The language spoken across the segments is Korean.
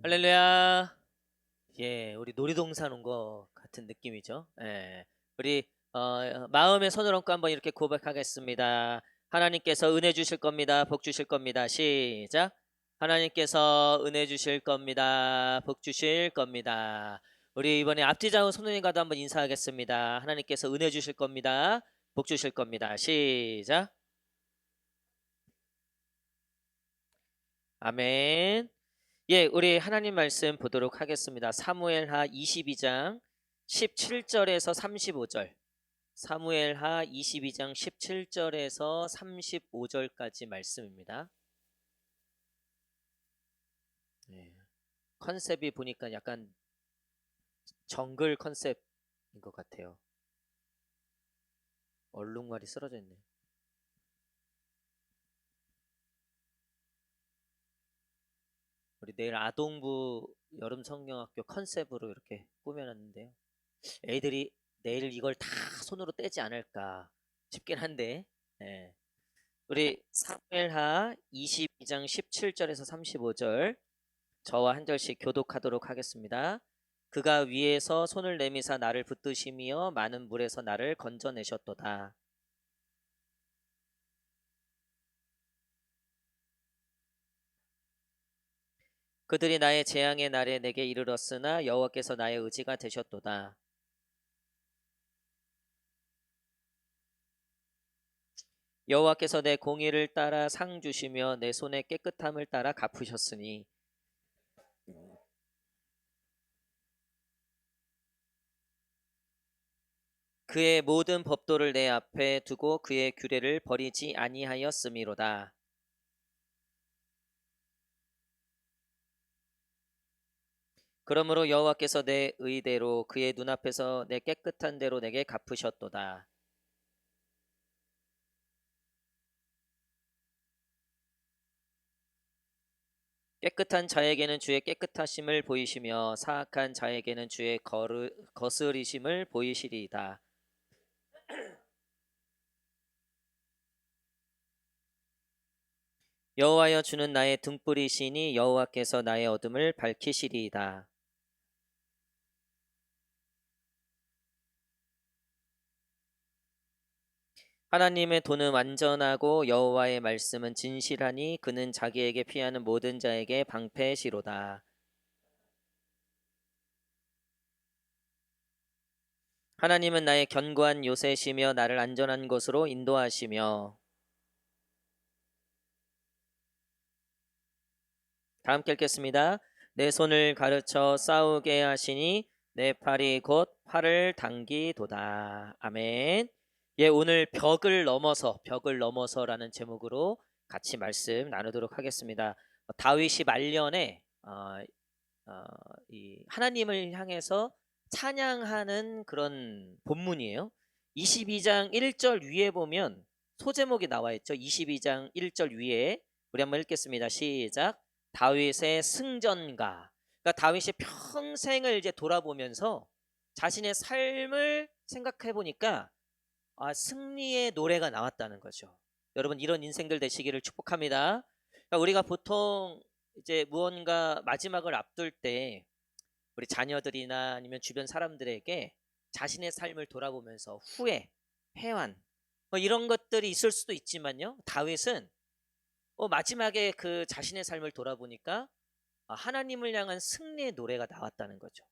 할렐루야. 예, 우리 놀이동산 온 거 같은 느낌이죠. 예, 우리 마음의 손을 얹고 한번 이렇게 고백하겠습니다. 하나님께서 은혜 주실 겁니다. 복 주실 겁니다. 시작. 하나님께서 은혜 주실 겁니다. 복 주실 겁니다. 우리 이번에 앞뒤 좌우 손님과도 한번 인사하겠습니다. 하나님께서 은혜 주실 겁니다. 복 주실 겁니다. 시작. 아멘. 예, 우리 하나님 말씀 보도록 하겠습니다. 사무엘하 22장 17절에서 35절. 사무엘하 22장 17절에서 35절까지 말씀입니다. 예, 컨셉이 보니까 약간 정글 컨셉인 것 같아요. 얼룩말이 쓰러져 있네. 우리 내일 아동부 여름 성경학교 컨셉으로 이렇게 꾸며놨는데요. 애들이 내일 이걸 다 손으로 떼지 않을까 싶긴 한데, 예. 우리 사무엘하 22장 17절에서 35절 저와 한 절씩 교독하도록 하겠습니다. 그가 위에서 손을 내미사 나를 붙드시며 많은 물에서 나를 건져내셨도다. 그들이 나의 재앙의 날에 내게 이르렀으나 여호와께서 나의 의지가 되셨도다. 여호와께서 내 공의를 따라 상 주시며 내 손의 깨끗함을 따라 갚으셨으니 그의 모든 법도를 내 앞에 두고 그의 규례를 버리지 아니하였음이로다. 그러므로 여호와께서 내 의대로 그의 눈앞에서 내 깨끗한 대로 내게 갚으셨도다. 깨끗한 자에게는 주의 깨끗하심을 보이시며 사악한 자에게는 주의 거스리심을 보이시리이다. 여호와여 주는 나의 등불이시니 여호와께서 나의 어둠을 밝히시리이다. 하나님의 도는 완전하고 여호와의 말씀은 진실하니 그는 자기에게 피하는 모든 자에게 방패시로다. 하나님은 나의 견고한 요새시며 나를 안전한 곳으로 인도하시며 다 함께 읽겠습니다. 내 손을 가르쳐 싸우게 하시니 내 팔이 곧 활을 당기도다. 아멘. 예, 오늘 벽을 넘어서라는 제목으로 같이 말씀 나누도록 하겠습니다. 다윗이 말년에 이 하나님을 향해서 찬양하는 그런 본문이에요. 22장 1절 위에 보면 소제목이 나와 있죠. 22장 1절 위에 우리 한번 읽겠습니다. 시작. 다윗의 승전가. 그러니까 다윗이 평생을 이제 돌아보면서 자신의 삶을 생각해 보니까 승리의 노래가 나왔다는 거죠. 여러분 이런 인생들 되시기를 축복합니다. 그러니까 우리가 보통 이제 무언가 마지막을 앞둘 때 우리 자녀들이나 아니면 주변 사람들에게 자신의 삶을 돌아보면서 후회, 회한 뭐 이런 것들이 있을 수도 있지만요. 다윗은 마지막에 그 자신의 삶을 돌아보니까 하나님을 향한 승리의 노래가 나왔다는 거죠.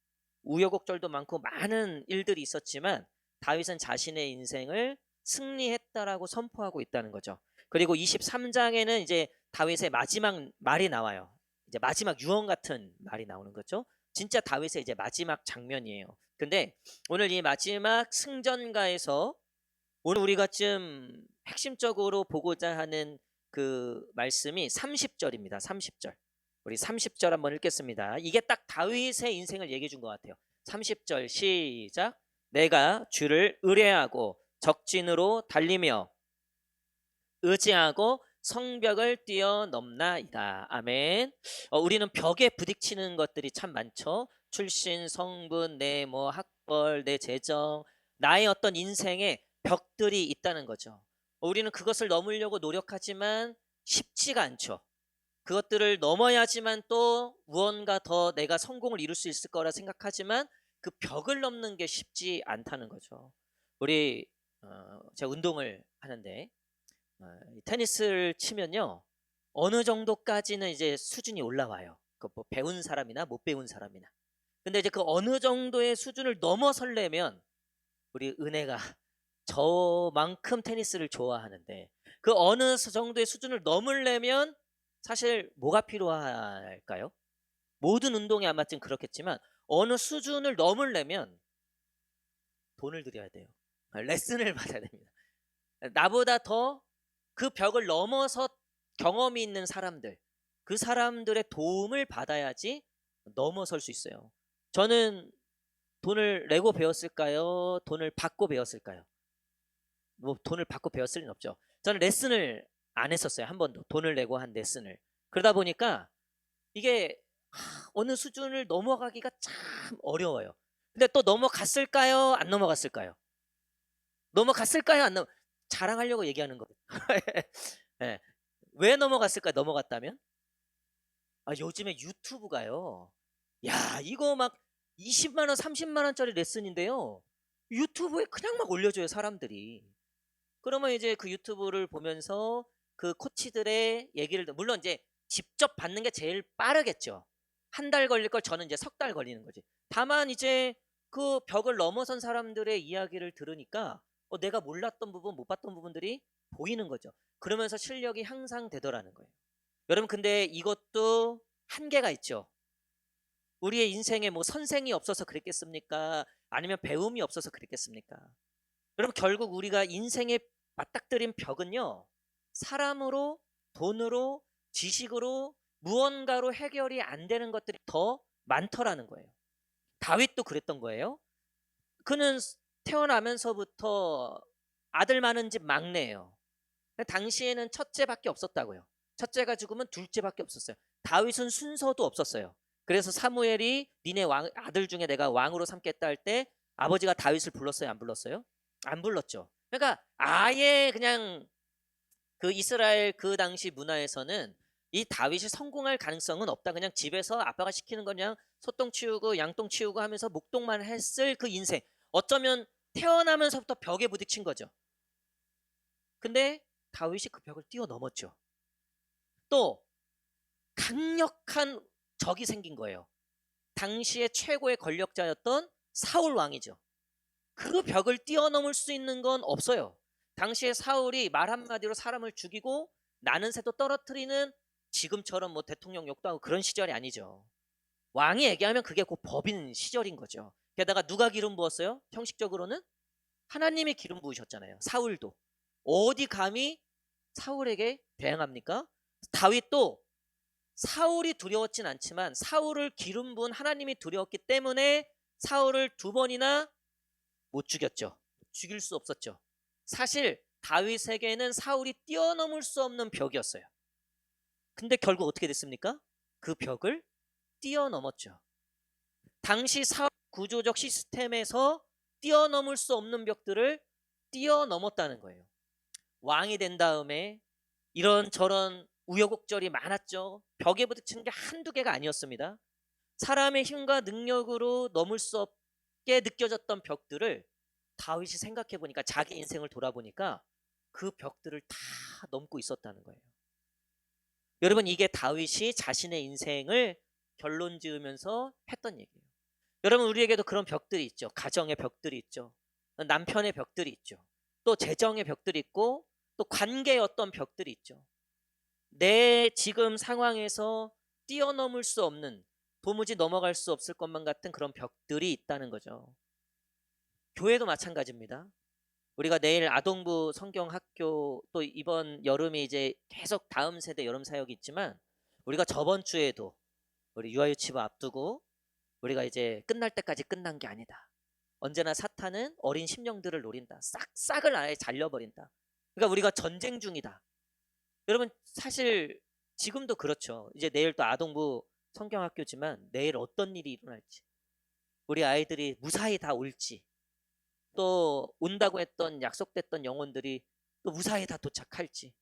우여곡절도 많고 많은 일들이 있었지만 다윗은 자신의 인생을 승리했다라고 선포하고 있다는 거죠. 그리고 23장에는 이제 다윗의 마지막 말이 나와요. 이제 마지막 유언 같은 말이 나오는 거죠. 진짜 다윗의 이제 마지막 장면이에요. 근데 오늘 이 마지막 승전가에서 오늘 우리가 좀 핵심적으로 보고자 하는 그 말씀이 30절입니다. 30절. 우리 30절 한번 읽겠습니다. 이게 딱 다윗의 인생을 얘기해 준 것 같아요. 30절 시작. 내가 주를 의뢰하고 적진으로 달리며 의지하고 성벽을 뛰어넘나이다. 아멘. 우리는 벽에 부딪히는 것들이 참 많죠. 출신, 성분, 내 뭐 학벌, 내 재정, 나의 어떤 인생에 벽들이 있다는 거죠. 우리는 그것을 넘으려고 노력하지만 쉽지가 않죠. 그것들을 넘어야지만 또 무언가 더 내가 성공을 이룰 수 있을 거라 생각하지만 그 벽을 넘는 게 쉽지 않다는 거죠. 우리 제가 운동을 하는데 테니스를 치면요. 어느 정도까지는 이제 수준이 올라와요. 그 뭐 배운 사람이나 못 배운 사람이나. 근데 이제 그 어느 정도의 수준을 넘어서려면 우리 은혜가 저만큼 테니스를 좋아하는데 그 어느 정도의 수준을 넘으려면 사실 뭐가 필요할까요? 모든 운동이 아마 좀 그렇겠지만 어느 수준을 넘으려면 돈을 들여야 돼요. 레슨을 받아야 됩니다. 나보다 더 그 벽을 넘어서 경험이 있는 사람들, 그 사람들의 도움을 받아야지 넘어설 수 있어요. 저는 돈을 내고 배웠을까요? 돈을 받고 배웠을까요? 뭐 돈을 받고 배웠을 리는 없죠. 저는 레슨을 안 했었어요. 한 번도. 돈을 내고 한 레슨을. 그러다 보니까 이게 어느 수준을 넘어가기가 참 어려워요. 근데 또 넘어갔을까요? 안 넘어갔을까요? 넘어갔을까요? 안 넘어 자랑하려고 얘기하는 거예요. 예. 왜 넘어갔을까요? 넘어갔다면? 요즘에 유튜브가요. 야, 이거 막 20만 원, 30만 원짜리 레슨인데요. 유튜브에 그냥 막 올려줘요, 사람들이. 그러면 이제 그 유튜브를 보면서 그 코치들의 얘기를 물론 이제 직접 받는 게 제일 빠르겠죠. 한 달 걸릴 걸 저는 이제 석 달 걸리는 거지. 다만 이제 그 벽을 넘어선 사람들의 이야기를 들으니까 내가 몰랐던 부분, 못 봤던 부분들이 보이는 거죠. 그러면서 실력이 향상되더라는 거예요. 여러분 근데 이것도 한계가 있죠. 우리의 인생에 뭐 선생이 없어서 그랬겠습니까? 아니면 배움이 없어서 그랬겠습니까? 여러분 결국 우리가 인생에 맞닥뜨린 벽은요. 사람으로, 돈으로, 지식으로, 무언가로 해결이 안 되는 것들이 더 많더라는 거예요. 다윗도 그랬던 거예요. 그는 태어나면서부터 아들 많은 집 막내예요. 당시에는 첫째밖에 없었다고요. 첫째가 죽으면 둘째밖에 없었어요. 다윗은 순서도 없었어요. 그래서 사무엘이 니네 아들 중에 내가 왕으로 삼겠다 할 때 아버지가 다윗을 불렀어요? 안 불렀어요? 안 불렀죠. 그러니까 아예 그냥 그 이스라엘 그 당시 문화에서는 이 다윗이 성공할 가능성은 없다. 그냥 집에서 아빠가 시키는 건 그냥 소똥 치우고 양똥 치우고 하면서 목동만 했을 그 인생. 어쩌면 태어나면서부터 벽에 부딪힌 거죠. 근데 다윗이 그 벽을 뛰어넘었죠. 또 강력한 적이 생긴 거예요. 당시의 최고의 권력자였던 사울 왕이죠. 그 벽을 뛰어넘을 수 있는 건 없어요. 당시에 사울이 말 한마디로 사람을 죽이고 나는 새도 떨어뜨리는 지금처럼 뭐 대통령 욕도 하고 그런 시절이 아니죠. 왕이 얘기하면 그게 곧 법인 시절인 거죠. 게다가 누가 기름 부었어요? 형식적으로는 하나님이 기름 부으셨잖아요. 사울도. 어디 감히 사울에게 대항합니까? 다윗도 사울이 두려웠진 않지만 사울을 기름 부은 하나님이 두려웠기 때문에 사울을 두 번이나 못 죽였죠. 죽일 수 없었죠. 사실 다윗에게는 사울이 뛰어넘을 수 없는 벽이었어요. 근데 결국 어떻게 됐습니까? 그 벽을 뛰어넘었죠. 당시 사회 구조적 시스템에서 뛰어넘을 수 없는 벽들을 뛰어넘었다는 거예요. 왕이 된 다음에 이런저런 우여곡절이 많았죠. 벽에 부딪히는 게 한두 개가 아니었습니다. 사람의 힘과 능력으로 넘을 수 없게 느껴졌던 벽들을 다윗이 생각해 보니까 자기 인생을 돌아보니까 그 벽들을 다 넘고 있었다는 거예요. 여러분 이게 다윗이 자신의 인생을 결론 지으면서 했던 얘기예요. 여러분 우리에게도 그런 벽들이 있죠. 가정의 벽들이 있죠. 남편의 벽들이 있죠. 또 재정의 벽들이 있고 또 관계의 어떤 벽들이 있죠. 내 지금 상황에서 뛰어넘을 수 없는 도무지 넘어갈 수 없을 것만 같은 그런 벽들이 있다는 거죠. 교회도 마찬가지입니다. 우리가 내일 아동부 성경학교 또 이번 여름에 이제 계속 다음 세대 여름 사역이 있지만 우리가 저번 주에도 우리 유아유치부 앞두고 우리가 이제 끝날 때까지 끝난 게 아니다. 언제나 사탄은 어린 심령들을 노린다. 싹싹을 아예 잘려버린다. 그러니까 우리가 전쟁 중이다. 여러분 사실 지금도 그렇죠. 이제 내일 또 아동부 성경학교지만 내일 어떤 일이 일어날지 우리 아이들이 무사히 다 올지 또 온다고 했던 약속됐던 영혼들이 또 무사히 다 도착할지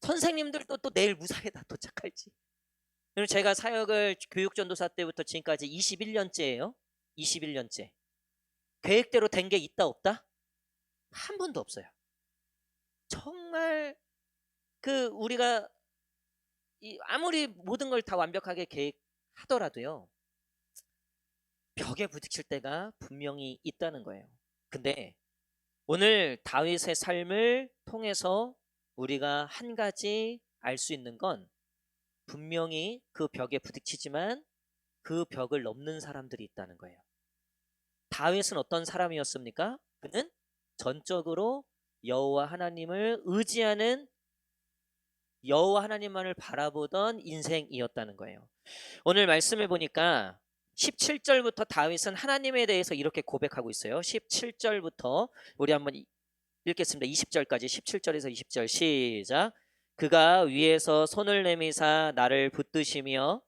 선생님들도 또 내일 무사히 다 도착할지. 그리고 제가 사역을 교육전도사 때부터 지금까지 21년째예요. 21년째. 계획대로 된 게 있다 없다? 한 번도 없어요. 정말 우리가 아무리 모든 걸 다 완벽하게 계획하더라도요. 벽에 부딪힐 때가 분명히 있다는 거예요. 근데 오늘 다윗의 삶을 통해서 우리가 한 가지 알 수 있는 건 분명히 그 벽에 부딪히지만 그 벽을 넘는 사람들이 있다는 거예요. 다윗은 어떤 사람이었습니까? 그는 전적으로 여호와 하나님을 의지하는, 여호와 하나님만을 바라보던 인생이었다는 거예요. 오늘 말씀을 보니까 17절부터 다윗은 하나님에 대해서 이렇게 고백하고 있어요. 17절부터 우리 한번 읽겠습니다. 20절까지. 17절에서 20절 시작. 그가 위에서 손을 내미사 나를 붙드시며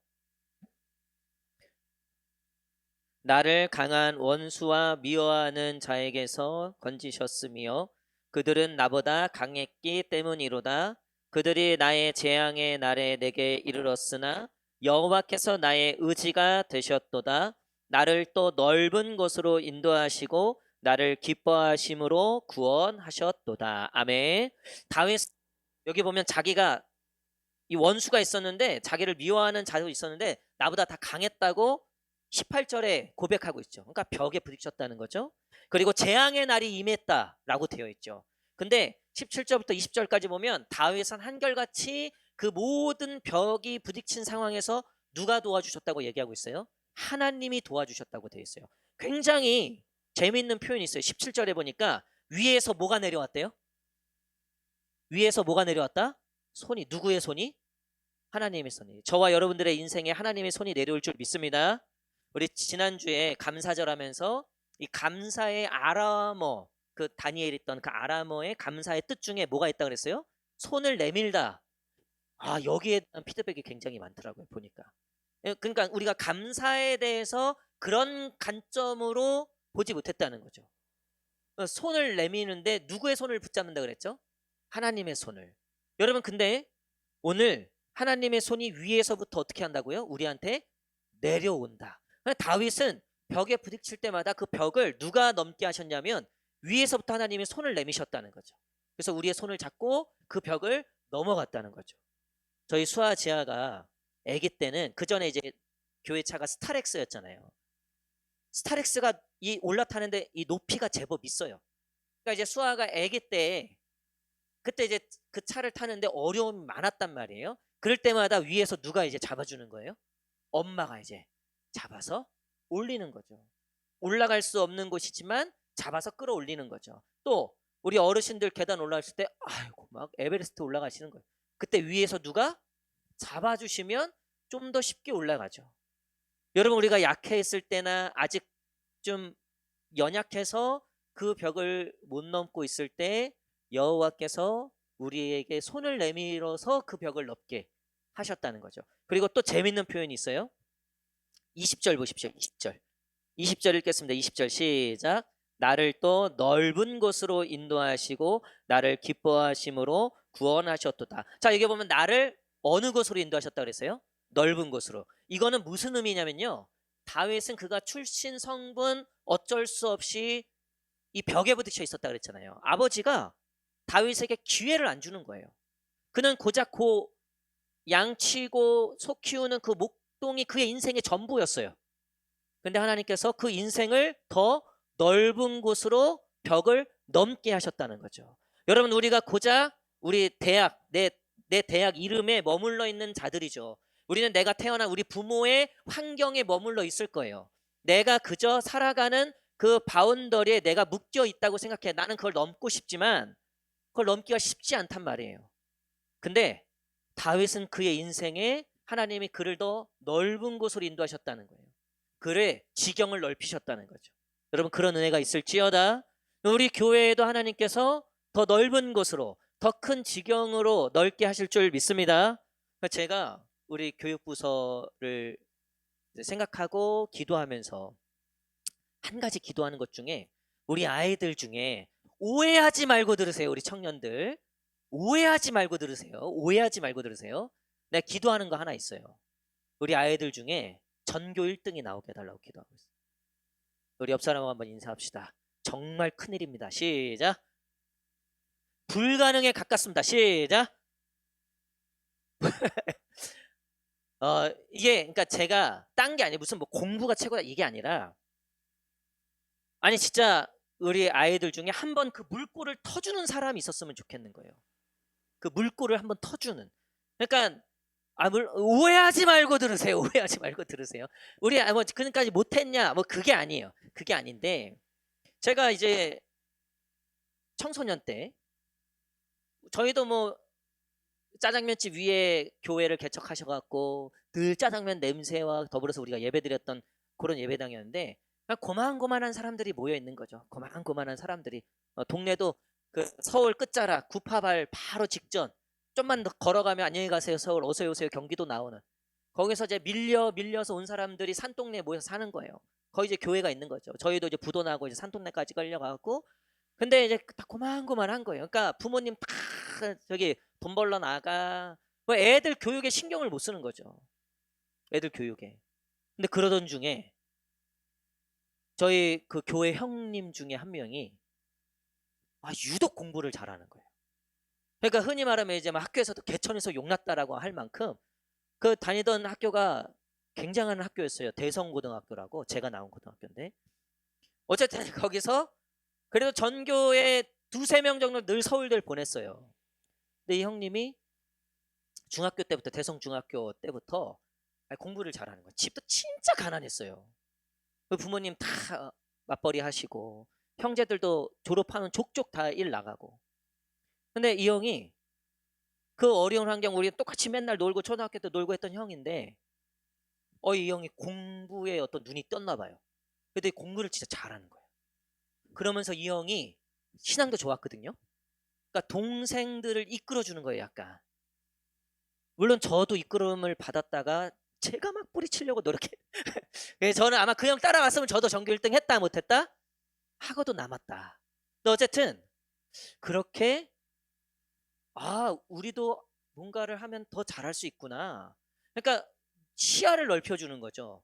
나를 강한 원수와 미워하는 자에게서 건지셨으며 그들은 나보다 강했기 때문이로다. 그들이 나의 재앙의 날에 내게 이르렀으나 여호와께서 나의 의지가 되셨도다. 나를 또 넓은 곳으로 인도하시고 나를 기뻐하심으로 구원하셨도다. 아멘. 다윗, 여기 보면 자기가 이 원수가 있었는데, 자기를 미워하는 자도 있었는데 나보다 다 강했다고 18절에 고백하고 있죠. 그러니까 벽에 부딪혔다는 거죠. 그리고 재앙의 날이 임했다라고 되어 있죠. 근데 17절부터 20절까지 보면 다윗은 한결같이 그 모든 벽이 부딪힌 상황에서 누가 도와주셨다고 얘기하고 있어요? 하나님이 도와주셨다고 되어 있어요. 굉장히 재미있는 표현이 있어요. 17절에 보니까 위에서 뭐가 내려왔대요? 위에서 뭐가 내려왔다? 손이. 누구의 손이? 하나님의 손이. 저와 여러분들의 인생에 하나님의 손이 내려올 줄 믿습니다. 우리 지난주에 감사절 하면서 이 감사의 아람어, 그 다니엘 있던 그 아람어의 감사의 뜻 중에 뭐가 있다 그랬어요? 손을 내밀다. 여기에 대한 피드백이 굉장히 많더라고요, 보니까. 그러니까 우리가 감사에 대해서 그런 관점으로 보지 못했다는 거죠. 손을 내미는데 누구의 손을 붙잡는다 그랬죠? 하나님의 손을. 여러분, 근데 오늘 하나님의 손이 위에서부터 어떻게 한다고요? 우리한테 내려온다. 다윗은 벽에 부딪힐 때마다 그 벽을 누가 넘게 하셨냐면 위에서부터 하나님이 손을 내미셨다는 거죠. 그래서 우리의 손을 잡고 그 벽을 넘어갔다는 거죠. 저희 수아 지아가 아기 때는, 그 전에 이제 교회 차가 스타렉스였잖아요. 스타렉스가 이 올라타는데 이 높이가 제법 있어요. 그러니까 이제 수아가 아기 때, 그때 이제 그 차를 타는데 어려움이 많았단 말이에요. 그럴 때마다 위에서 누가 이제 잡아주는 거예요? 엄마가 이제 잡아서 올리는 거죠. 올라갈 수 없는 곳이지만 잡아서 끌어올리는 거죠. 또 우리 어르신들 계단 올라갔을 때 아이고 막 에베레스트 올라가시는 거예요. 그때 위에서 누가 잡아주시면 좀 더 쉽게 올라가죠. 여러분, 우리가 약해있을 때나 아직 좀 연약해서 그 벽을 못 넘고 있을 때 여호와께서 우리에게 손을 내밀어서 그 벽을 넘게 하셨다는 거죠. 그리고 또 재밌는 표현이 있어요. 20절 보십시오. 20절. 20절 읽겠습니다. 20절 시작. 나를 또 넓은 곳으로 인도하시고 나를 기뻐하심으로 구원하셨도다. 자, 여기 보면 나를 어느 곳으로 인도하셨다 그랬어요? 넓은 곳으로. 이거는 무슨 의미냐면요, 다윗은 그가 출신 성분 어쩔 수 없이 이 벽에 부딪혀 있었다 그랬잖아요. 아버지가 다윗에게 기회를 안 주는 거예요. 그는 고작 양치고 소 키우는 그 목동이 그의 인생의 전부였어요. 근데 하나님께서 그 인생을 더 넓은 곳으로 벽을 넘게 하셨다는 거죠. 여러분, 우리가 고작 우리 대학, 내 대학 이름에 머물러 있는 자들이죠. 우리는 내가 태어난 우리 부모의 환경에 머물러 있을 거예요. 내가 그저 살아가는 그 바운더리에 내가 묶여 있다고 생각해. 나는 그걸 넘고 싶지만 그걸 넘기가 쉽지 않단 말이에요. 근데 다윗은 그의 인생에 하나님이 그를 더 넓은 곳으로 인도하셨다는 거예요. 그의 지경을 넓히셨다는 거죠. 여러분, 그런 은혜가 있을지어다. 우리 교회에도 하나님께서 더 넓은 곳으로, 더 큰 지경으로 넓게 하실 줄 믿습니다. 제가 우리 교육부서를 생각하고 기도하면서 한 가지 기도하는 것 중에, 우리 아이들 중에 오해하지 말고 들으세요. 우리 청년들, 오해하지 말고 들으세요. 오해하지 말고 들으세요. 내가 기도하는 거 하나 있어요. 우리 아이들 중에 전교 1등이 나오게 해달라고 기도하고 있어요. 우리 옆 사람하고 한번 인사합시다. 정말 큰일입니다. 시작. 불가능에 가깝습니다. 시작. 이게 그러니까 제가 딴 게 아니에요. 무슨 뭐 공부가 최고다 이게 아니라, 아니 진짜 우리 아이들 중에 한번 그 물꼬를 터주는 사람이 있었으면 좋겠는 거예요. 그 물꼬를 한번 터주는. 그러니까 오해하지 말고 들으세요. 오해하지 말고 들으세요. 우리 뭐 그까지 못했냐 뭐 그게 아니에요. 그게 아닌데, 제가 이제 청소년 때 저희도 뭐 짜장면집 위에 교회를 개척하셔갖고 늘 짜장면 냄새와 더불어서 우리가 예배드렸던 그런 예배당이었는데, 그냥 고만고만한 사람들이 모여 있는 거죠. 고만고만한 사람들이. 동네도 그 서울 끝자락 구파발 바로 직전, 좀만 더 걸어가면 안녕히 가세요 서울, 어서 오세요 경기도 나오는, 거기서 이제 밀려서 온 사람들이 산동네에 모여서 사는 거예요. 거기 이제 교회가 있는 거죠. 저희도 이제 부도나고 이제 산동네까지 걸려가고, 근데 이제 다 고만고만한 거예요. 그러니까 부모님 다 저기 돈 벌러 나가, 뭐 애들 교육에 신경을 못 쓰는 거죠. 애들 교육에. 근데 그러던 중에 저희 그 교회 형님 중에 한 명이 유독 공부를 잘하는 거예요. 그러니까 흔히 말하면 이제 막 학교에서도 개천에서 용났다라고 할 만큼 그 다니던 학교가 굉장한 학교였어요. 대성고등학교라고, 제가 나온 고등학교인데, 어쨌든 거기서 그래도 전교에 두세 명 정도 늘 서울대를 보냈어요. 근데 이 형님이 중학교 때부터, 대성중학교 때부터 공부를 잘하는 거예요. 집도 진짜 가난했어요. 그 부모님 다 맞벌이 하시고 형제들도 졸업하면 족족 다 일 나가고. 근데 이 형이 그 어려운 환경, 우리 똑같이 맨날 놀고 초등학교 때 놀고 했던 형인데, 이 형이 공부에 어떤 눈이 떴나 봐요. 근데 공부를 진짜 잘하는 거예요. 그러면서 이 형이 신앙도 좋았거든요. 그러니까 동생들을 이끌어주는 거예요, 약간. 물론 저도 이끌음을 받았다가 제가 막 뿌리치려고 노력해. 그래서 저는 아마 그 형 따라왔으면 저도 전교 1등 했다 못했다 하고도 남았다. 근데 어쨌든 그렇게 우리도 뭔가를 하면 더 잘할 수 있구나. 그러니까 시야를 넓혀주는 거죠.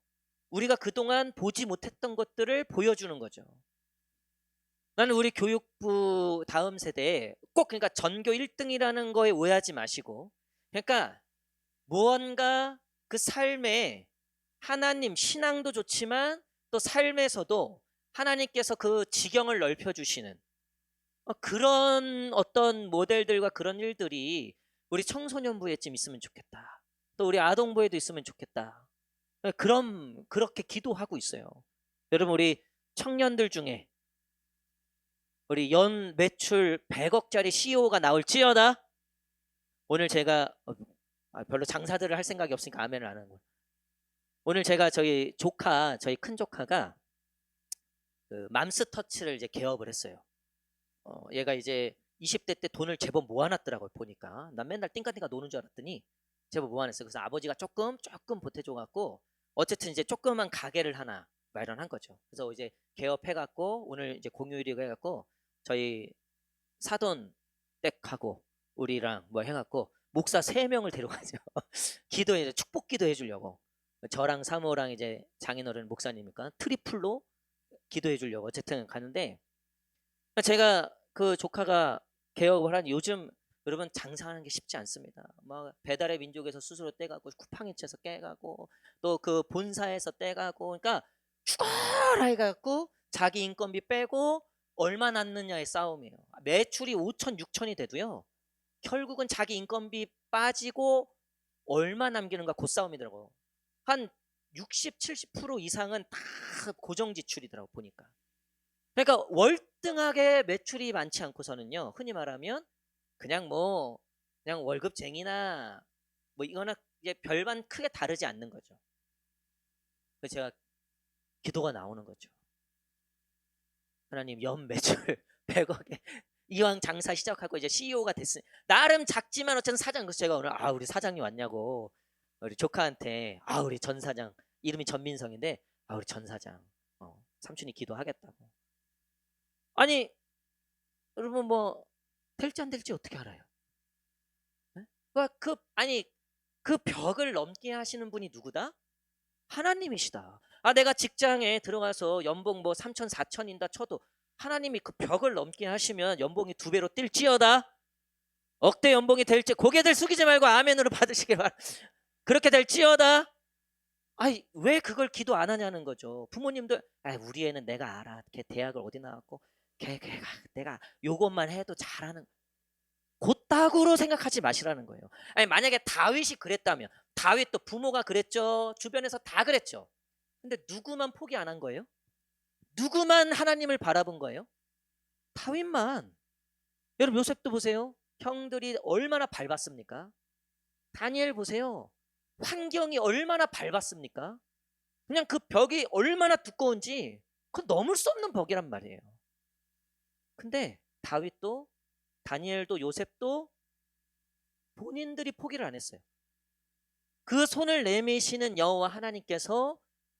우리가 그동안 보지 못했던 것들을 보여주는 거죠. 나는 우리 교육부 다음 세대에 꼭, 그러니까 전교 1등이라는 거에 오해하지 마시고, 그러니까 무언가 그 삶에 하나님, 신앙도 좋지만 또 삶에서도 하나님께서 그 지경을 넓혀주시는 그런 어떤 모델들과 그런 일들이 우리 청소년부에쯤 있으면 좋겠다. 또 우리 아동부에도 있으면 좋겠다. 그렇게 기도하고 있어요. 여러분, 우리 청년들 중에 우리 연 매출 100억짜리 CEO가 나올지어다. 오늘 제가 별로 장사들을 할 생각이 없으니까 아멘을 안 하는 거예요. 오늘 제가 저희 큰 조카가 그 맘스터치를 이제 개업을 했어요. 얘가 이제 20대 때 돈을 제법 모아놨더라고요. 보니까 난 맨날 띵까띵까 노는 줄 알았더니 제법 모아냈어요. 그래서 아버지가 조금 보태줘갖고 어쨌든 이제 조그만 가게를 하나 마련한 거죠. 그래서 이제 개업해갖고 오늘 이제 공휴일이고 해갖고 저희 사돈 댁하고 우리랑 뭐 해갖고 목사 3명을 데려가죠. 기도, 이제 축복 기도 해주려고. 저랑 사모랑 이제 장인어른 목사님이니까 트리플로 기도해 주려고 어쨌든 가는데, 제가 그 조카가 개업을 한 요즘, 여러분 장사하는 게 쉽지 않습니다. 막 배달의 민족에서 스스로 떼가고 쿠팡이츠에서 깨가고 또 그 본사에서 떼가고, 그러니까 죽어라 해갖고 자기 인건비 빼고 얼마 남느냐의 싸움이에요. 매출이 5천 6천이 돼도요, 결국은 자기 인건비 빠지고 얼마 남기는가 그 싸움이더라고요. 한 60, 70% 이상은 다 고정 지출이더라고 보니까. 그러니까 월등하게 매출이 많지 않고서는요, 흔히 말하면 그냥 월급쟁이나 뭐 이거나 이제 별반 크게 다르지 않는 거죠. 그래서 제가 기도가 나오는 거죠. 하나님, 연 매출 100억에 이왕 장사 시작하고 이제 CEO가 됐으니, 나름 작지만 어쨌든 사장. 그래서 제가 오늘 우리 사장님 왔냐고 우리 조카한테, 우리 전 사장, 이름이 전민성인데 우리 전 사장 삼촌이 기도하겠다고. 아니 여러분, 뭐 될지 안 될지 어떻게 알아요? 그 벽을 넘게 하시는 분이 누구다? 하나님이시다. 내가 직장에 들어가서 연봉 뭐 3천 4천인다 쳐도 하나님이 그 벽을 넘게 하시면 연봉이 2배로 뛸지어다. 억대 연봉이 될지 고개들 숙이지 말고 아멘으로 받으시길 바랍니다. 그렇게 될지어다. 왜 그걸 기도 안 하냐는 거죠. 부모님도 우리 애는 내가 알아. 걔 대학을 어디 나왔고 걔가 내가 요것만 해도 잘하는, 곧다구로 생각하지 마시라는 거예요. 만약에 다윗이 그랬다면, 다윗도 부모가 그랬죠. 주변에서 다 그랬죠. 근데 누구만 포기 안 한 거예요? 누구만 하나님을 바라본 거예요? 다윗만. 여러분 요셉도 보세요. 형들이 얼마나 밟았습니까? 다니엘 보세요. 환경이 얼마나 밟았습니까? 그냥 그 벽이 얼마나 두꺼운지 그건 넘을 수 없는 벽이란 말이에요. 근데 다윗도 다니엘도 요셉도 본인들이 포기를 안 했어요. 그 손을 내미시는 여호와 하나님께서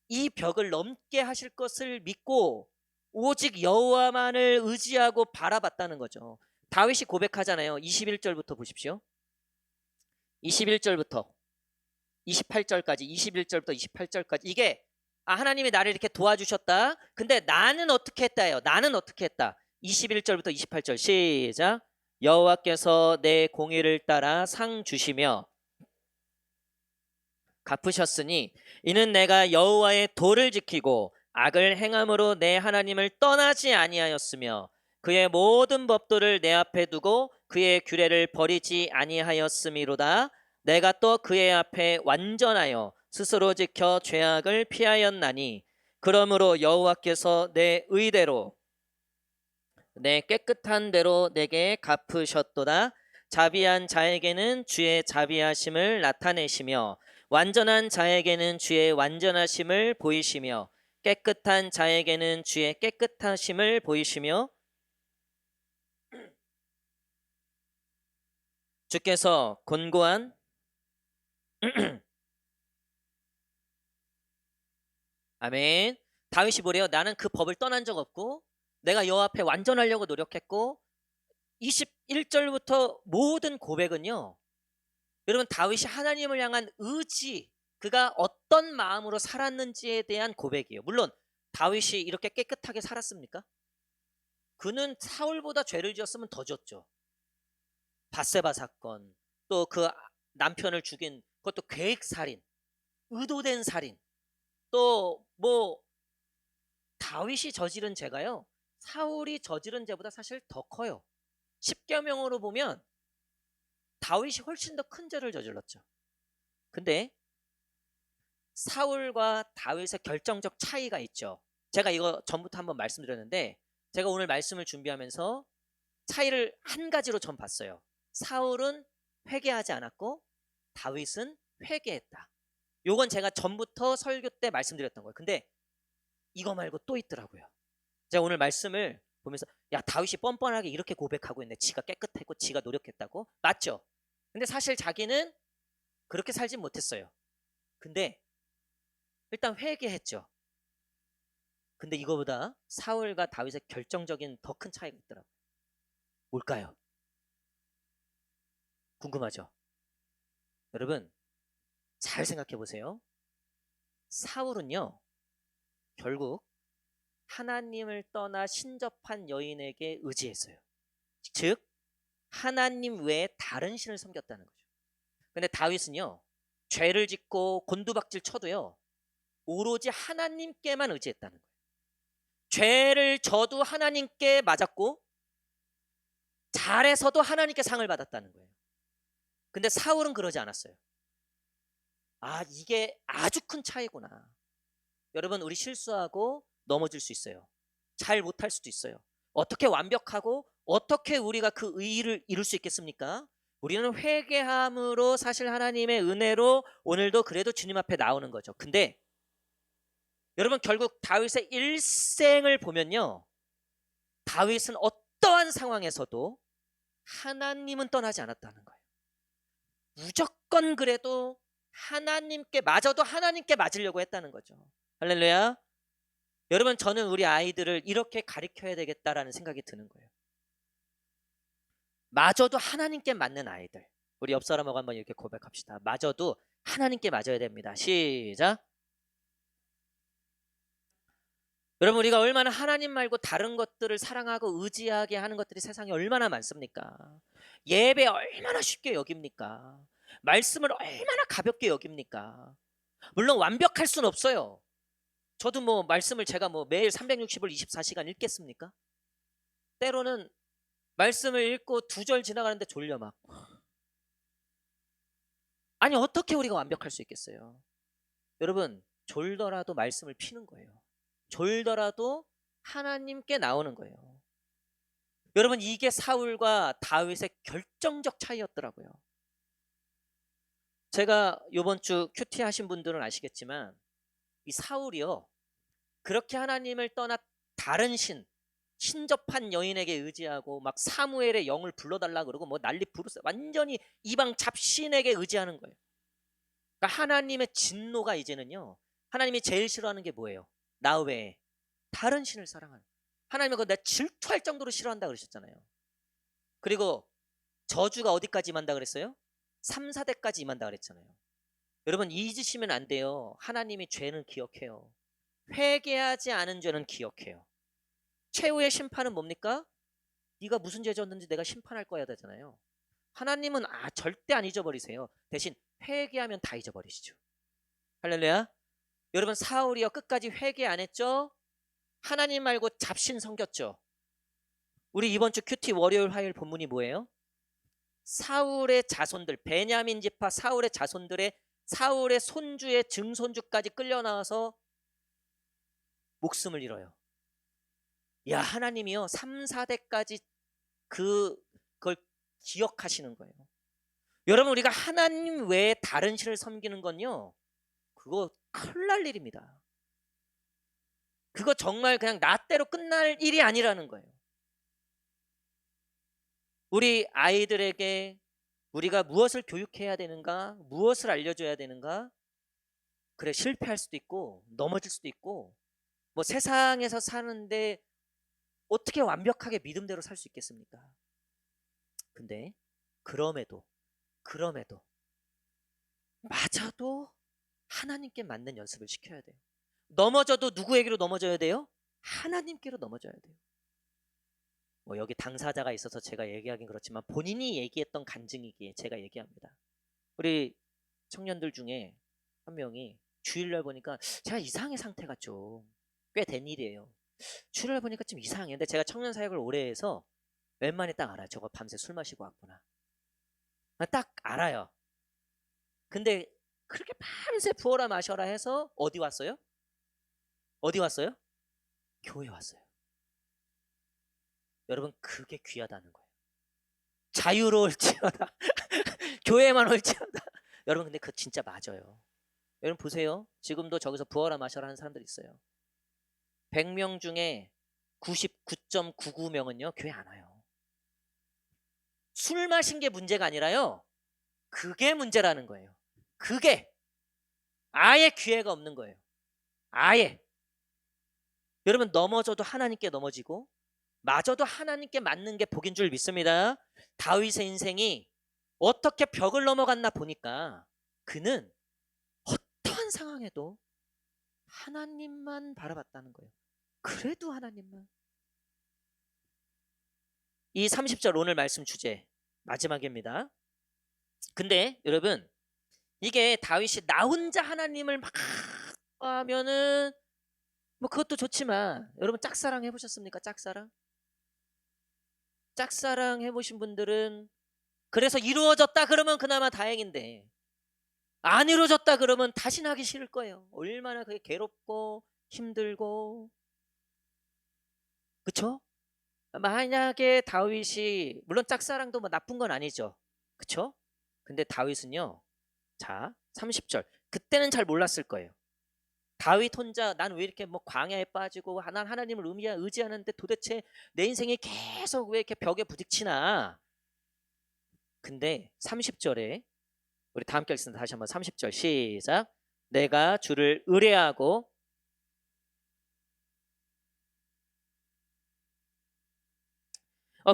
이 벽을 넘게 하실 것을 믿고 오직 여호와만을 의지하고 바라봤다는 거죠. 다윗이 고백하잖아요. 21절부터 보십시오. 21절부터 28절까지, 21절부터 28절까지. 이게 하나님이 나를 이렇게 도와주셨다. 근데 나는 어떻게 했다예요? 나는 어떻게 했다? 21절부터 28절 시작. 여호와께서 내 공의를 따라 상 주시며 갚으셨으니 이는 내가 여호와의 도를 지키고 악을 행함으로 내 하나님을 떠나지 아니하였으며 그의 모든 법도를 내 앞에 두고 그의 규례를 버리지 아니하였음이로다. 내가 또 그의 앞에 완전하여 스스로 지켜 죄악을 피하였나니 그러므로 여호와께서 내 의대로 내 깨끗한 대로 내게 갚으셨도다. 자비한 자에게는 주의 자비하심을 나타내시며 완전한 자에게는 주의 완전하심을 보이시며 깨끗한 자에게는 주의 깨끗하심을 보이시며 주께서 곤고한 아멘. 다윗이 뭐래요? 나는 그 법을 떠난 적 없고 내가 여호와 앞에 완전하려고 노력했고 21절부터 모든 고백은요. 여러분 다윗이 하나님을 향한 의지, 그가 어떤 마음으로 살았는지에 대한 고백이에요. 물론 다윗이 이렇게 깨끗하게 살았습니까? 그는 사울보다 죄를 지었으면 더 졌죠. 밧세바 사건, 또 그 남편을 죽인 그것도 계획살인, 의도된 살인, 또 뭐 다윗이 저지른 죄가요. 사울이 저지른 죄보다 사실 더 커요. 십계명으로 보면 다윗이 훨씬 더 큰 죄를 저질렀죠. 근데 사울과 다윗의 결정적 차이가 있죠. 제가 이거 전부터 한번 말씀드렸는데 제가 오늘 말씀을 준비하면서 차이를 한 가지로 전 봤어요. 사울은 회개하지 않았고 다윗은 회개했다. 요건 제가 전부터 설교 때 말씀드렸던 거예요. 근데 이거 말고 또 있더라고요. 제가 오늘 말씀을 보면서 다윗이 뻔뻔하게 이렇게 고백하고 있네. 지가 깨끗했고 지가 노력했다고. 맞죠? 근데 사실 자기는 그렇게 살진 못했어요. 근데 일단 회개했죠. 근데 이거보다 사울과 다윗의 결정적인 더 큰 차이가 있더라고요. 뭘까요? 궁금하죠? 여러분 잘 생각해 보세요. 사울은요 결국 하나님을 떠나 신접한 여인에게 의지했어요. 즉 하나님 외에 다른 신을 섬겼다는 거죠. 근데 다윗은요 죄를 짓고 곤두박질 쳐도요 오로지 하나님께만 의지했다는 거예요. 죄를 져도 하나님께 맞았고 잘해서도 하나님께 상을 받았다는 거예요. 근데 사울은 그러지 않았어요. 이게 아주 큰 차이구나. 여러분 우리 실수하고 넘어질 수 있어요. 잘 못할 수도 있어요. 어떻게 완벽하고 어떻게 우리가 그 의의를 이룰 수 있겠습니까? 우리는 회개함으로 사실 하나님의 은혜로 오늘도 그래도 주님 앞에 나오는 거죠. 근데 여러분 결국 다윗의 일생을 보면요. 다윗은 어떠한 상황에서도 하나님은 떠나지 않았다는 거예요. 무조건 그래도 하나님께 맞아도 하나님께 맞으려고 했다는 거죠. 할렐루야. 여러분 저는 우리 아이들을 이렇게 가르쳐야 되겠다라는 생각이 드는 거예요. 마저도 하나님께 맞는 아이들. 우리 옆 사람하고 한번 이렇게 고백합시다. 맞아도 하나님께 맞아야 됩니다. 시작. 여러분, 우리가 얼마나 하나님 말고 다른 것들을 사랑하고 의지하게 하는 것들이 세상에 얼마나 많습니까? 예배 얼마나 쉽게 여깁니까? 말씀을 얼마나 가볍게 여깁니까? 물론 완벽할 수는 없어요. 저도 뭐 말씀을 제가 뭐 매일 360을 24시간 읽겠습니까? 때로는 말씀을 읽고 2절 지나가는데 졸려 막. 아니, 어떻게 우리가 완벽할 수 있겠어요? 여러분, 졸더라도 말씀을 피는 거예요. 졸더라도 하나님께 나오는 거예요. 여러분, 이게 사울과 다윗의 결정적 차이였더라고요. 제가 요번 주 큐티 하신 분들은 아시겠지만 이 사울이요, 그렇게 하나님을 떠나 다른 신접한 여인에게 의지하고 막 사무엘의 영을 불러달라 그러고 뭐 난리 부르스, 완전히 이방 잡신에게 의지하는 거예요. 그러니까 하나님의 진노가 이제는요, 하나님이 제일 싫어하는 게 뭐예요? 나 외에 다른 신을 사랑하는. 하나님은 그거 내가 질투할 정도로 싫어한다 그러셨잖아요. 그리고 저주가 어디까지 임한다 그랬어요? 3, 4대까지 임한다 그랬잖아요. 여러분, 잊으시면 안 돼요. 하나님이 죄는 기억해요. 회개하지 않은 죄는 기억해요. 최후의 심판은 뭡니까? 네가 무슨 죄 졌는지 내가 심판할 거야 되잖아요. 하나님은 절대 안 잊어버리세요. 대신 회개하면 다 잊어버리시죠. 할렐루야. 여러분, 사울이요 끝까지 회개 안 했죠? 하나님 말고 잡신 섬겼죠. 우리 이번 주 큐티 월요일 화요일 본문이 뭐예요? 사울의 자손들, 베냐민 지파 사울의 자손들의 사울의 손주의 증손주까지 끌려 나와서 목숨을 잃어요. 야, 하나님이요 3, 4대까지 그걸 기억하시는 거예요. 여러분, 우리가 하나님 외에 다른 신을 섬기는 건요, 그거 큰일 날 일입니다. 그거 정말 그냥 나 때로 끝날 일이 아니라는 거예요. 우리 아이들에게 우리가 무엇을 교육해야 되는가, 무엇을 알려줘야 되는가. 그래, 실패할 수도 있고 넘어질 수도 있고 뭐 세상에서 사는데 어떻게 완벽하게 믿음대로 살 수 있겠습니까? 근데 그럼에도 맞아도 하나님께 맞는 연습을 시켜야 돼요. 넘어져도 누구에게로 넘어져야 돼요? 하나님께로 넘어져야 돼요. 뭐 여기 당사자가 있어서 제가 얘기하긴 그렇지만 본인이 얘기했던 간증이기에 제가 얘기합니다. 우리 청년들 중에 한 명이 주일날 보니까 제가 이상의 상태가 좀 꽤 된 일이에요. 주일날 보니까 좀 이상해. 근데 제가 청년 사역을 오래 해서 웬만히 딱 알아요. 저거 밤새 술 마시고 왔구나. 딱 알아요. 근데 그렇게 밤새 부어라 마셔라 해서 어디 왔어요? 어디 왔어요? 교회 왔어요. 여러분, 그게 귀하다는 거예요. 자유로울지어다. 교회만 올지어다. 여러분, 근데 그거 진짜 맞아요. 여러분 보세요. 지금도 저기서 부어라 마셔라 하는 사람들 있어요. 100명 중에 99.99명은요 교회 안 와요. 술 마신 게 문제가 아니라요, 그게 문제라는 거예요. 그게 아예 기회가 없는 거예요. 아예. 여러분, 넘어져도 하나님께 넘어지고 맞아도 하나님께 맞는 게 복인 줄 믿습니다. 다윗의 인생이 어떻게 벽을 넘어갔나 보니까 그는 어떠한 상황에도 하나님만 바라봤다는 거예요. 그래도 하나님만. 이 30절 오늘 말씀 주제 마지막입니다. 근데 여러분, 이게 다윗이 나 혼자 하나님을 막 하면은 뭐 그것도 좋지만, 여러분 짝사랑 해보셨습니까? 짝사랑? 짝사랑 해보신 분들은 그래서 이루어졌다 그러면 그나마 다행인데 안 이루어졌다 그러면 다시는 하기 싫을 거예요. 얼마나 그게 괴롭고 힘들고. 그쵸? 만약에 다윗이, 물론 짝사랑도 뭐 나쁜 건 아니죠. 그쵸? 근데 다윗은요, 자 30절, 그때는 잘 몰랐을 거예요. 다윗 혼자 난 왜 이렇게 뭐 광야에 빠지고 난 하나님을 의지하는데 도대체 내 인생이 계속 왜 이렇게 벽에 부딪히나. 근데 30절에 우리 다 함께 읽습니다. 다시 한번 30절 시작. 내가 주를 의뢰하고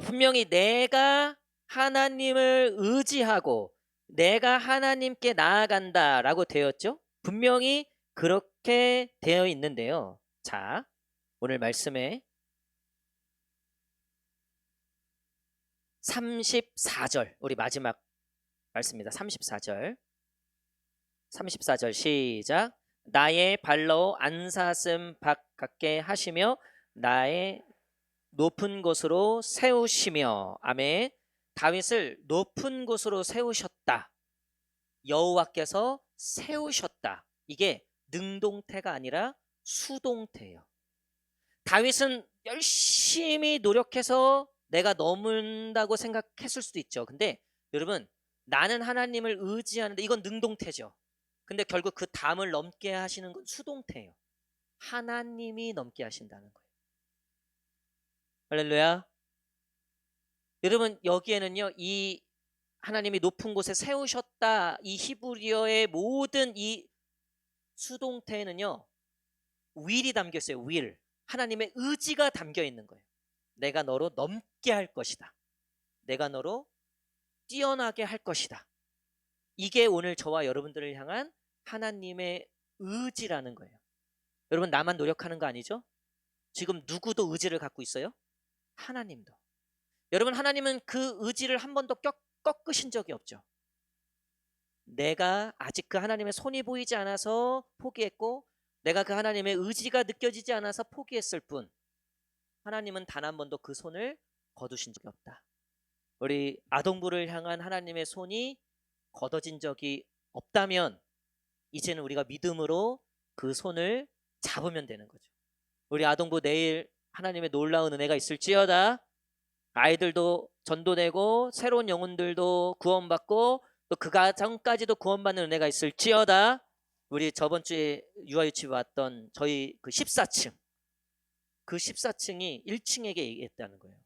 분명히 내가 하나님을 의지하고 내가 하나님께 나아간다라고 되었죠. 분명히 그렇게 되어 있는데요. 자, 오늘 말씀에 34절, 우리 마지막 말씀입니다. 34절. 34절 시작. 나의 발로 안사슴 밭 같게 하시며 나의 높은 곳으로 세우시며. 아멘. 다윗을 높은 곳으로 세우셨다. 여호와께서 세우셨다. 이게 능동태가 아니라 수동태예요. 다윗은 열심히 노력해서 내가 넘는다고 생각했을 수도 있죠. 근데 여러분, 나는 하나님을 의지하는데, 이건 능동태죠. 근데 결국 그 담을 넘게 하시는 건 수동태예요. 하나님이 넘게 하신다는 거예요. 할렐루야. 여러분, 여기에는요, 이 하나님이 높은 곳에 세우셨다, 이 히브리어의 모든 이 수동태에는요, will이 담겨 있어요. will. 하나님의 의지가 담겨 있는 거예요. 내가 너로 넘게 할 것이다. 내가 너로 뛰어나게 할 것이다. 이게 오늘 저와 여러분들을 향한 하나님의 의지라는 거예요. 여러분, 나만 노력하는 거 아니죠? 지금 누구도 의지를 갖고 있어요? 하나님도. 여러분, 하나님은 그 의지를 한 번도 꺾으신 적이 없죠. 내가 아직 그 하나님의 손이 보이지 않아서 포기했고, 내가 그 하나님의 의지가 느껴지지 않아서 포기했을 뿐, 하나님은 단 한 번도 그 손을 거두신 적이 없다. 우리 아동부를 향한 하나님의 손이 걷어진 적이 없다면 이제는 우리가 믿음으로 그 손을 잡으면 되는 거죠. 우리 아동부 내일 하나님의 놀라운 은혜가 있을지어다. 아이들도 전도되고 새로운 영혼들도 구원받고 또 그 가정까지도 구원받는 은혜가 있을지어다. 우리 저번 주에 유아유치부 왔던 저희 그 14층, 그 14층이 1층에게 얘기했다는 거예요.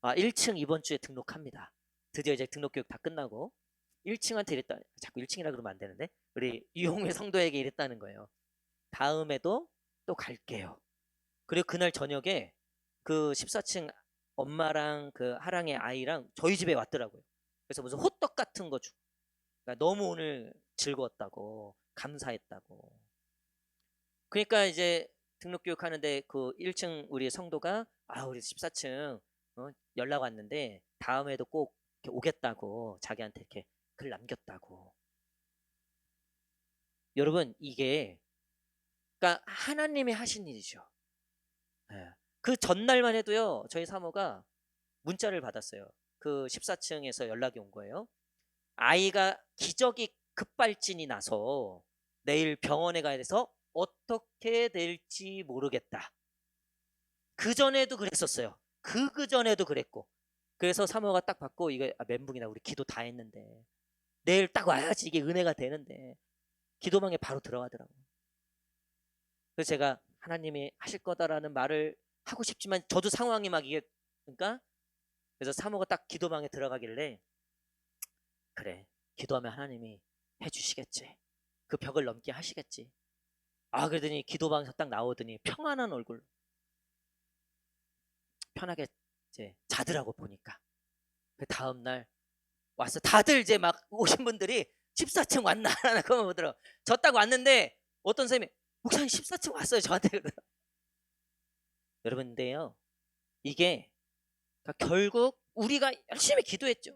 1층 이번 주에 등록합니다. 드디어 이제 등록 교육 다 끝나고 1층한테 이랬다. 자꾸 1층이라 그러면 안 되는데, 우리 유홍회 성도에게 이랬다는 거예요. 다음에도 또 갈게요. 그리고 그날 저녁에 그 14층 엄마랑 그 하랑의 아이랑 저희 집에 왔더라고요. 그래서 무슨 호떡 같은 거 주고, 그러니까 너무 오늘 즐거웠다고, 감사했다고. 그러니까 이제 등록 교육 하는데 그 1층 우리 성도가 우리 14층 연락 왔는데 다음에도 꼭 이렇게 오겠다고 자기한테 이렇게 글 남겼다고. 여러분, 이게 그러니까 하나님이 하신 일이죠. 예. 그 전날만 해도요, 저희 사모가 문자를 받았어요. 그 14층에서 연락이 온 거예요. 아이가 기저귀 급발진이 나서 내일 병원에 가야 돼서 어떻게 될지 모르겠다. 그 전에도 그랬었어요. 그 전에도 그랬고. 그래서 사모가 딱 받고, 이거 멘붕이다. 우리 기도 다 했는데 내일 딱 와야지 이게 은혜가 되는데, 기도방에 바로 들어가더라고요. 그래서 제가 하나님이 하실 거다라는 말을 하고 싶지만 저도 상황이 막 이게, 그러니까 그래서 사모가 딱 기도방에 들어가길래, 그래, 기도하면 하나님이 해주시겠지. 그 벽을 넘게 하시겠지. 그러더니 기도방에서 딱 나오더니 평안한 얼굴, 편하게 이제 자더라고 보니까. 그 다음날 와서 다들 이제 막 오신 분들이 14층 왔나 그러면 보더라고. 저 딱 왔는데 어떤 선생님이 목사님 14층 왔어요 저한테. 여러분인데요, 이게 그러니까 결국 우리가 열심히 기도했죠.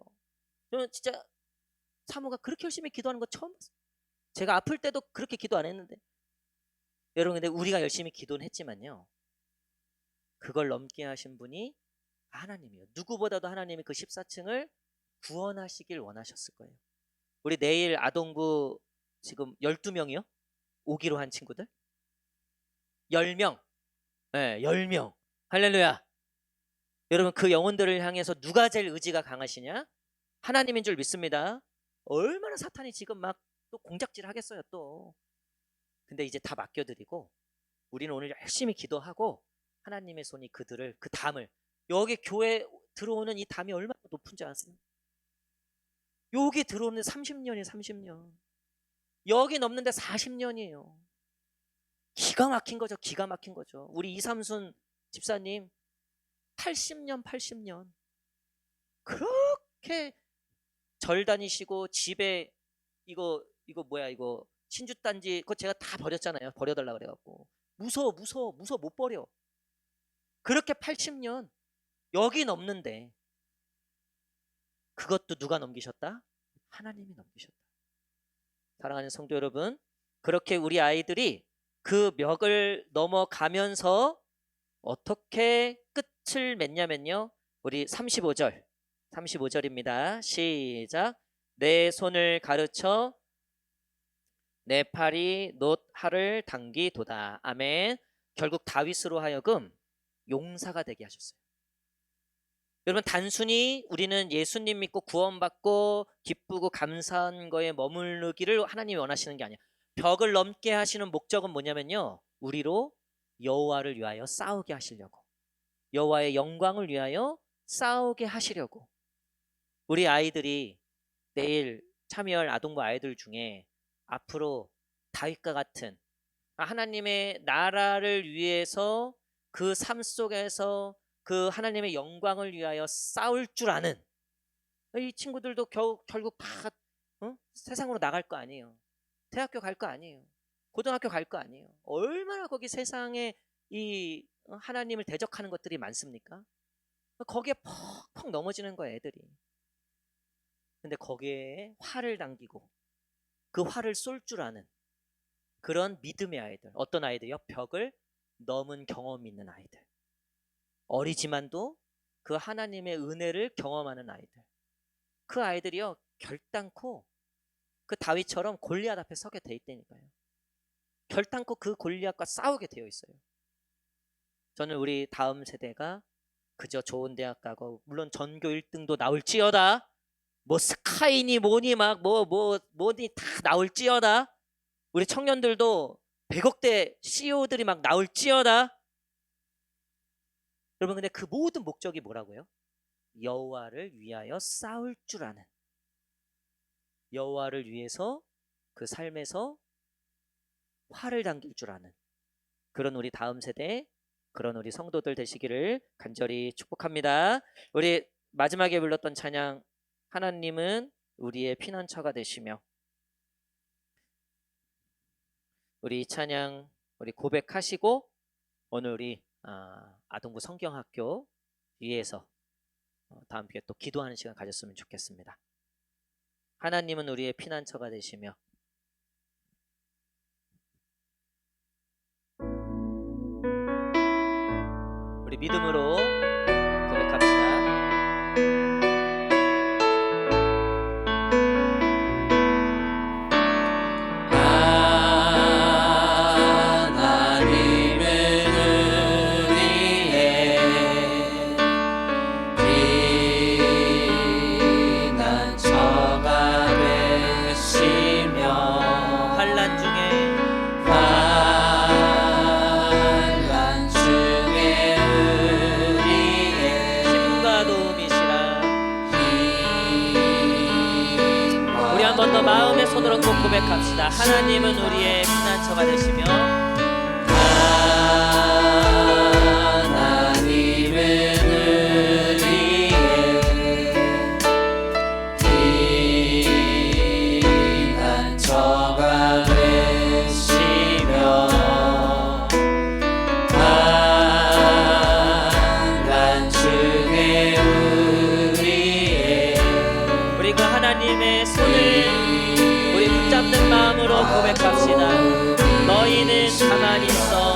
저는 진짜 사모가 그렇게 열심히 기도하는 거 처음 봤어요. 제가 아플 때도 그렇게 기도 안 했는데. 여러분, 근데 우리가 열심히 기도는 했지만요, 그걸 넘게 하신 분이 하나님이에요. 누구보다도 하나님이 그 14층을 구원하시길 원하셨을 거예요. 우리 내일 아동부 지금 12명이요? 오기로 한 친구들? 10명. 네, 10명. 할렐루야. 여러분, 그 영혼들을 향해서 누가 제일 의지가 강하시냐? 하나님인 줄 믿습니다. 얼마나 사탄이 지금 막 또 공작질 하겠어요 또. 근데 이제 다 맡겨드리고 우리는 오늘 열심히 기도하고 하나님의 손이 그들을, 그 담을, 여기 교회 들어오는 이 담이 얼마나 높은지 아세요? 여기 들어오는 30년이에요. 30년. 여기 넘는데 40년이에요. 기가 막힌 거죠. 기가 막힌 거죠. 우리 이삼순 집사님 80년 80년 그렇게 절 다니시고 집에 이거 뭐야 이거 신주단지 그거 제가 다 버렸잖아요. 버려달라 그래갖고 무서워 못 버려. 그렇게 80년 여기 넘는데 그것도 누가 넘기셨다? 하나님이 넘기셨다. 사랑하는 성도 여러분, 그렇게 우리 아이들이 그 벽을 넘어가면서 어떻게 끝을 맺냐면요, 우리 35절입니다. 시작. 내 손을 가르쳐 내 팔이 놋할을 당기도다. 아멘. 결국 다윗으로 하여금 용사가 되게 하셨어요. 여러분, 단순히 우리는 예수님 믿고 구원받고 기쁘고 감사한 거에 머무르기를 하나님이 원하시는 게 아니에요. 벽을 넘게 하시는 목적은 뭐냐면요, 우리로 여호와를 위하여 싸우게 하시려고, 여호와의 영광을 위하여 싸우게 하시려고. 우리 아이들이 내일 참여할 아동부 아이들 중에 앞으로 다윗과 같은 하나님의 나라를 위해서 그 삶 속에서 그 하나님의 영광을 위하여 싸울 줄 아는 이 친구들도 결국 다 세상으로 나갈 거 아니에요. 대학교 갈 거 아니에요. 고등학교 갈 거 아니에요. 얼마나 거기 세상에 이 하나님을 대적하는 것들이 많습니까? 거기에 퍽퍽 넘어지는 거예요, 애들이. 근데 거기에 활을 당기고 그 활을 쏠 줄 아는 그런 믿음의 아이들. 어떤 아이들이요? 벽을 넘은 경험이 있는 아이들. 어리지만도 그 하나님의 은혜를 경험하는 아이들. 그 아이들이요, 결단코 그 다윗처럼 골리앗 앞에 서게 돼 있다니까요. 결단코 그 골리앗과 싸우게 되어 있어요. 저는 우리 다음 세대가 그저 좋은 대학 가고, 물론 전교 1등도 나올지어다, 뭐 스카이니 뭐니 막 뭐니 다 나올지어다, 우리 청년들도 100억대 CEO들이 막 나올지어다. 여러분, 근데 그 모든 목적이 뭐라고요? 여호와를 위하여 싸울 줄 아는, 여호와를 위해서 그 삶에서 활을 당길 줄 아는 그런 우리 다음 세대, 그런 우리 성도들 되시기를 간절히 축복합니다. 우리 마지막에 불렀던 찬양, 하나님은 우리의 피난처가 되시며, 우리 이 찬양 우리 고백하시고 오늘 우리 아동부 성경학교 위에서 다 함께 또 기도하는 시간 가졌으면 좋겠습니다. 하나님은 우리의 피난처가 되시며, 우리 믿음으로 고백합시다. 한 번 더 마음의 손으로 꼭 고백합시다. 하나님은 우리의 피난처가 되시며, 하나님은 우리의 피난처가 되시며, 환난 중에 우리 그 하나님의 손을 우리 붙잡는 마음으로 고백합시다. 너희는 가만히 있어